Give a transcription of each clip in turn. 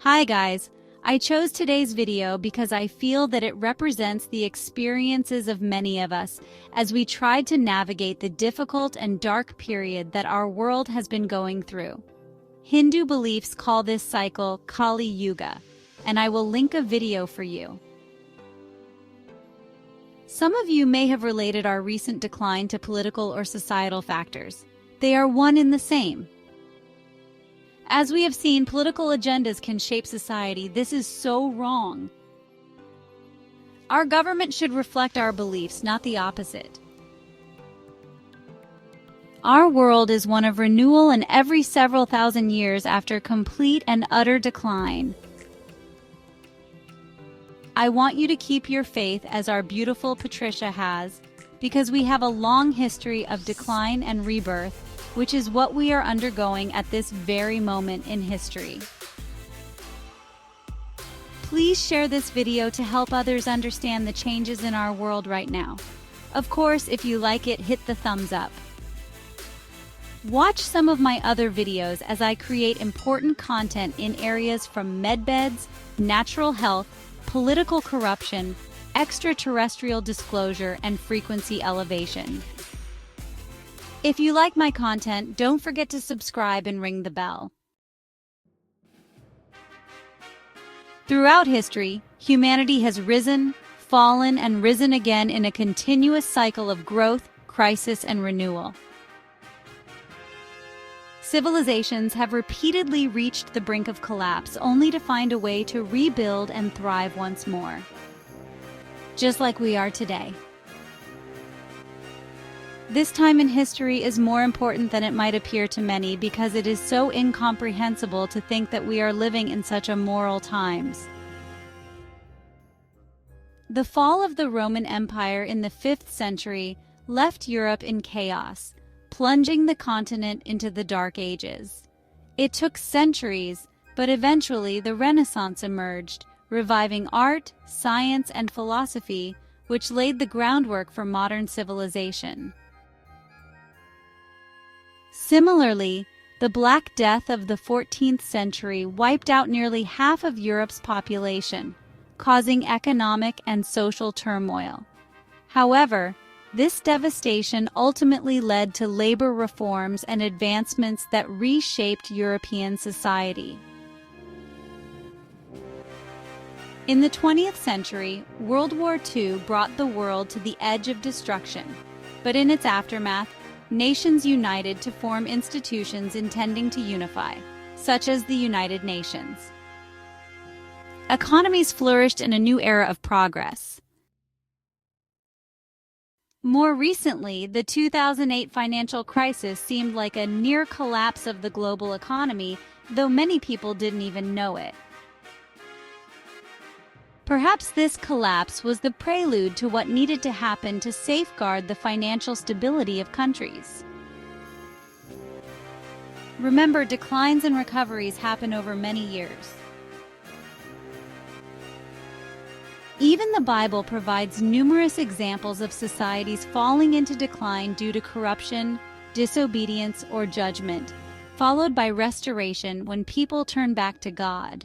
Hi guys, I chose today's video because I feel that it represents the experiences of many of us as we tried to navigate the difficult and dark period that our world has been going through. Hindu beliefs call this cycle Kali Yuga, and I will link a video for you. Some of you may have related our recent decline to political or societal factors. They are one and the same. As we have seen, political agendas can shape society. This is so wrong. Our government should reflect our beliefs, not the opposite. Our world is one of renewal, and every several thousand years after complete and utter decline. I want you to keep your faith as our beautiful Patricia has, because we have a long history of decline and rebirth, which is what we are undergoing at this very moment in history. Please share this video to help others understand the changes in our world right now. Of course, if you like it, hit the thumbs up. Watch some of my other videos as I create important content in areas from medbeds, natural health, political corruption, extraterrestrial disclosure, and frequency elevation. If you like my content, don't forget to subscribe and ring the bell. Throughout history, humanity has risen, fallen, and risen again in a continuous cycle of growth, crisis, and renewal. Civilizations have repeatedly reached the brink of collapse, only to find a way to rebuild and thrive once more. Just like we are today. This time in history is more important than it might appear to many because it is so incomprehensible to think that we are living in such immoral times. The fall of the Roman Empire in the 5th century left Europe in chaos, plunging the continent into the Dark Ages. It took centuries, but eventually the Renaissance emerged, reviving art, science, and philosophy, which laid the groundwork for modern civilization. Similarly, the Black Death of the 14th century wiped out nearly half of Europe's population, causing economic and social turmoil. However, this devastation ultimately led to labor reforms and advancements that reshaped European society. In the 20th century, World War II brought the world to the edge of destruction, but in its aftermath, nations united to form institutions intending to unify, such as the United Nations. Economies flourished in a new era of progress. More recently, the 2008 financial crisis seemed like a near collapse of the global economy, though many people didn't even know it. Perhaps this collapse was the prelude to what needed to happen to safeguard the financial stability of countries. Remember, declines and recoveries happen over many years. Even the Bible provides numerous examples of societies falling into decline due to corruption, disobedience, or judgment, followed by restoration when people turn back to God.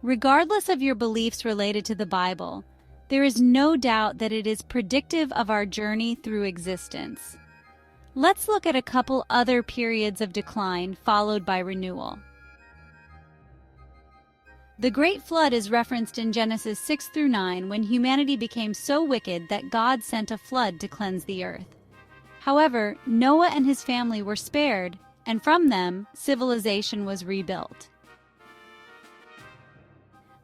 Regardless of your beliefs related to the Bible, there is no doubt that it is predictive of our journey through existence. Let's look at a couple other periods of decline followed by renewal. The Great Flood is referenced in Genesis 6-9 when humanity became so wicked that God sent a flood to cleanse the earth. However, Noah and his family were spared, and from them, civilization was rebuilt.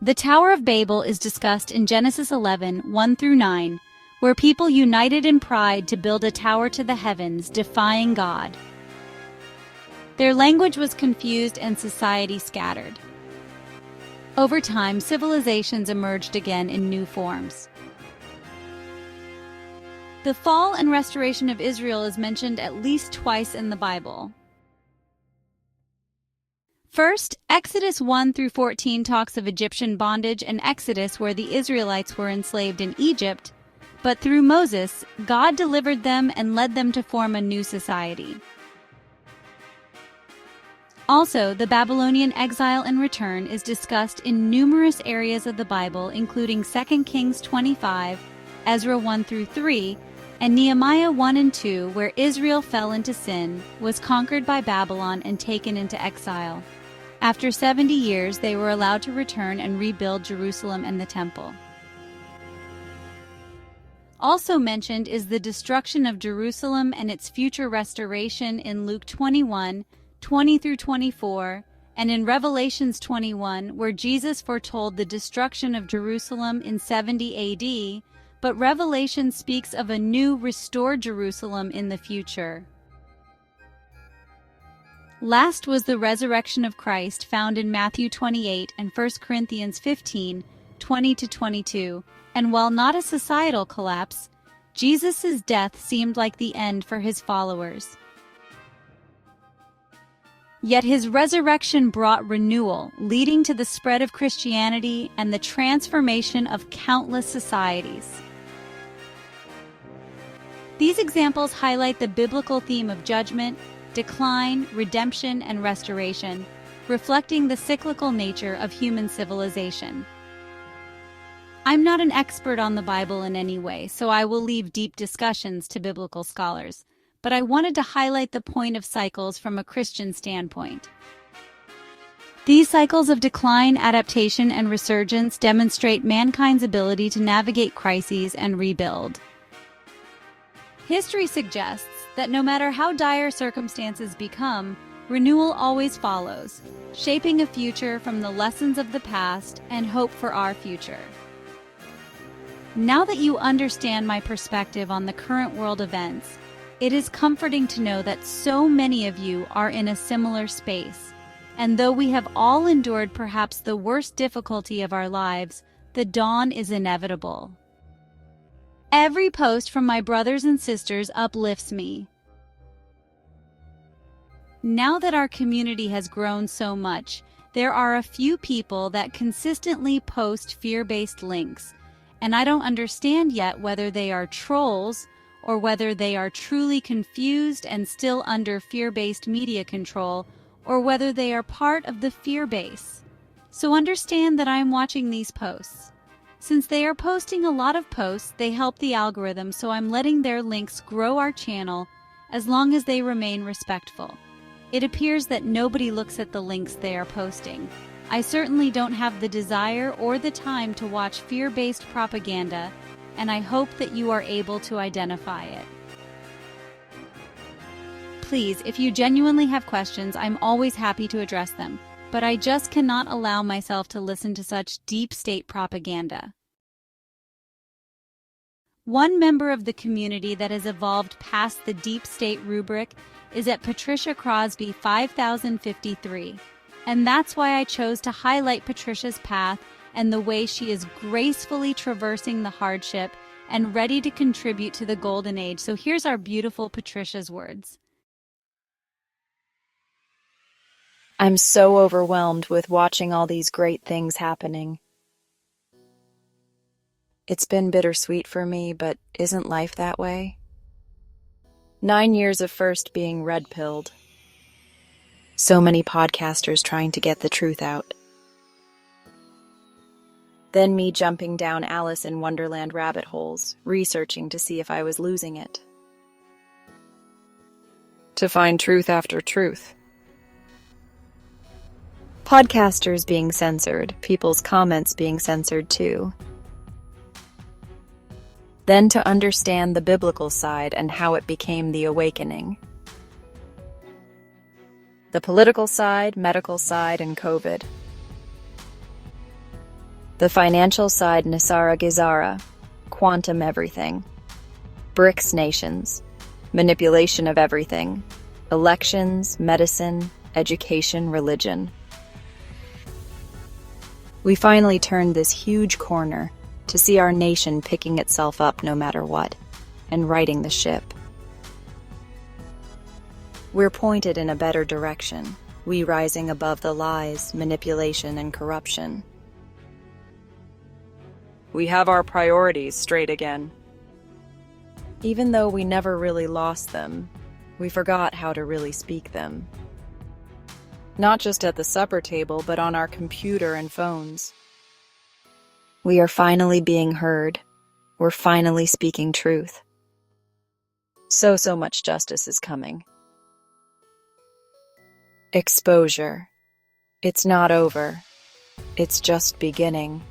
The Tower of Babel is discussed in Genesis 11:1-9, where people united in pride to build a tower to the heavens, defying God. Their language was confused and society scattered. Over time, civilizations emerged again in new forms. The fall and restoration of Israel is mentioned at least twice in the Bible. First, Exodus 1-14 talks of Egyptian bondage and Exodus where the Israelites were enslaved in Egypt, but through Moses, God delivered them and led them to form a new society. Also, the Babylonian exile and return is discussed in numerous areas of the Bible, including 2 Kings 25, Ezra 1 through 3, and Nehemiah 1 and 2, where Israel fell into sin, was conquered by Babylon, and taken into exile. After 70 years, they were allowed to return and rebuild Jerusalem and the temple. Also mentioned is the destruction of Jerusalem and its future restoration in Luke 21, 20 through 24, and in Revelations 21, where Jesus foretold the destruction of Jerusalem in 70 AD, but Revelation speaks of a new, restored Jerusalem in the future. Last was the resurrection of Christ, found in Matthew 28 and 1 Corinthians 15, 20 to 22, and while not a societal collapse, Jesus' death seemed like the end for his followers. Yet his resurrection brought renewal, leading to the spread of Christianity and the transformation of countless societies. These examples highlight the biblical theme of judgment, decline, redemption, and restoration, reflecting the cyclical nature of human civilization. I'm not an expert on the Bible in any way, so I will leave deep discussions to biblical scholars, but I wanted to highlight the point of cycles from a Christian standpoint. These cycles of decline, adaptation, and resurgence demonstrate mankind's ability to navigate crises and rebuild. History suggests that no matter how dire circumstances become, renewal always follows, shaping a future from the lessons of the past and hope for our future. Now that you understand my perspective on the current world events, it is comforting to know that so many of you are in a similar space, and though we have all endured perhaps the worst difficulty of our lives, the dawn is inevitable. Every post from my brothers and sisters uplifts me. Now that our community has grown so much, there are a few people that consistently post fear-based links, and I don't understand yet whether they are trolls or whether they are truly confused and still under fear-based media control, or whether they are part of the fear base. So understand that I am watching these posts. Since they are posting a lot of posts, they help the algorithm, so I'm letting their links grow our channel as long as they remain respectful. It appears that nobody looks at the links they are posting. I certainly don't have the desire or the time to watch fear-based propaganda, and I hope that you are able to identify it. Please, if you genuinely have questions, I'm always happy to address them, but I just cannot allow myself to listen to such deep state propaganda. One member of the community that has evolved past the deep state rubric is at Patricia Crosby 5053. And that's why I chose to highlight Patricia's path and the way she is gracefully traversing the hardship and ready to contribute to the golden age. So here's our beautiful Patricia's words. I'm so overwhelmed with watching all these great things happening. It's been bittersweet for me, but isn't life that way? 9 years of first being red-pilled. So many podcasters trying to get the truth out. Then me jumping down Alice in Wonderland rabbit holes, researching to see if I was losing it. To find truth after truth. Podcasters being censored, people's comments being censored too. Then to understand the biblical side and how it became the awakening. The political side, medical side, and COVID. The financial side, Nasara Gizara, quantum everything. BRICS nations, manipulation of everything. Elections, medicine, education, religion. We finally turned this huge corner to see our nation picking itself up no matter what, and righting the ship. We're pointed in a better direction, we rising above the lies, manipulation, and corruption. We have our priorities straight again. Even though we never really lost them, we forgot how to really speak them. Not just at the supper table, but on our computer and phones. We are finally being heard. We're finally speaking truth. So much justice is coming. Exposure. It's not over. It's just beginning.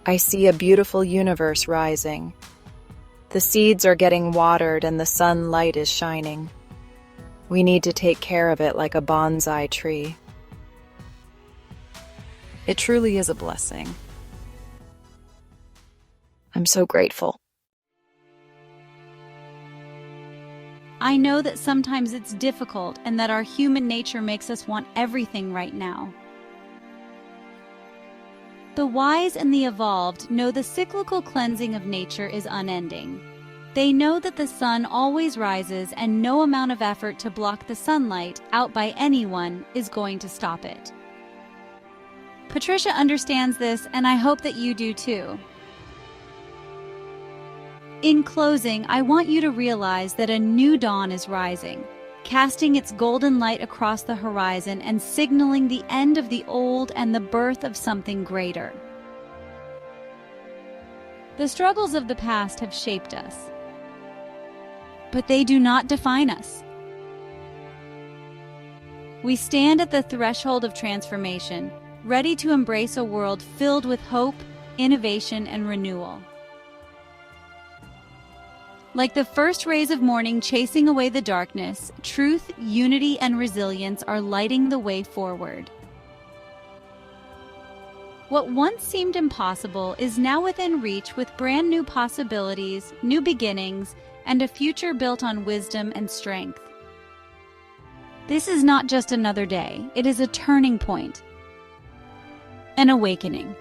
I see a beautiful universe rising. The seeds are getting watered and the sunlight is shining. We need to take care of it like a bonsai tree. It truly is a blessing. I'm so grateful. I know that sometimes it's difficult and that our human nature makes us want everything right now. The wise and the evolved know the cyclical cleansing of nature is unending. They know that the sun always rises and no amount of effort to block the sunlight out by anyone is going to stop it. Patricia understands this, and I hope that you do too. In closing, I want you to realize that a new dawn is rising, casting its golden light across the horizon and signaling the end of the old and the birth of something greater. The struggles of the past have shaped us, but they do not define us. We stand at the threshold of transformation, ready to embrace a world filled with hope, innovation, and renewal. Like the first rays of morning chasing away the darkness, truth, unity, and resilience are lighting the way forward. What once seemed impossible is now within reach with brand new possibilities, new beginnings, and a future built on wisdom and strength. This is not just another day, it is a turning point, an awakening.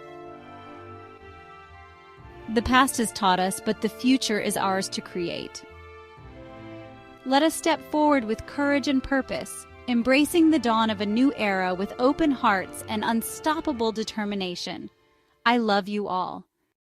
The past has taught us, but the future is ours to create. Let us step forward with courage and purpose, embracing the dawn of a new era with open hearts and unstoppable determination. I love you all.